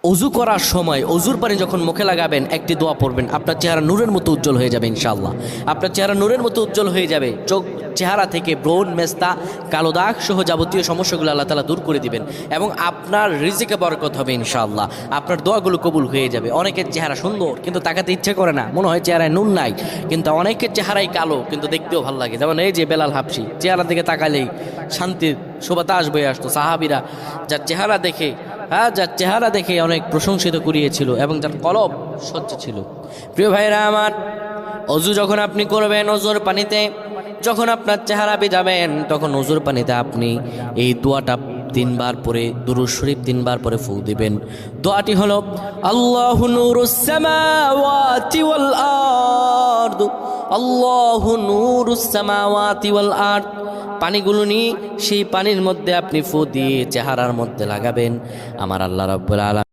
অজু করার সময় অজুর পানি যখন মুখে লাগাবেন একটি দোয়া পড়বেন, আপনার চেহারা নূরের মতো উজ্জ্বল হয়ে যাবে ইনশাআল্লাহ। আপনার চেহারা নূরের মতো উজ্জ্বল হয়ে যাবে। চেহারা থেকে ব্রণ, মেস্তা, কালো দাগ সহ যাবতীয় সমস্যাগুলো আল্লাহ তাআলা দূর করে দিবেন এবং আপনার রিজিকে বরকত হবে ইনশাআল্লাহ। আপনার দোয়াগুলো কবুল হয়ে যাবে। অনেকের চেহারা সুন্দর কিন্তু তাকাতে ইচ্ছে করে না, মনে হয় চেহারায় নুন নাই, কিন্তু অনেকের চেহারাই কালো কিন্তু দেখতেও ভালো লাগে। যেমন এই যে বেলাল হাবশি, চেহারা দিকে তাকালেই শান্তির সুবাতাস বয়ে আসতো। সাহাবীরা যার চেহারা দেখে অনেক প্রশংসিত করিয়েছিল এবং যার কলব স্বচ্ছ ছিল। প্রিয় ভাইরা আমার, অজু যখন আপনি করবেন, অজুর পানিতে যখন আপনার চেহারা ভিজাবেন, তখন অজুর পানিতে আপনি এই দোয়াটা 3 বার পরে, দুরূদ শরীফ 3 বার পরে ফু দিবেন। দোয়াটি হলো আল্লাহু নূরুস সামাওয়াতি ওয়াল আরদ, আল্লাহু নূরুস সামাওয়াতি ওয়াল আরদ। পানিগুলো নিয়ে সেই পানির মধ্যে আপনি ফু দিয়ে চেহারার মধ্যে লাগাবেন। আমার আল্লাহ রাব্বুল আলামিন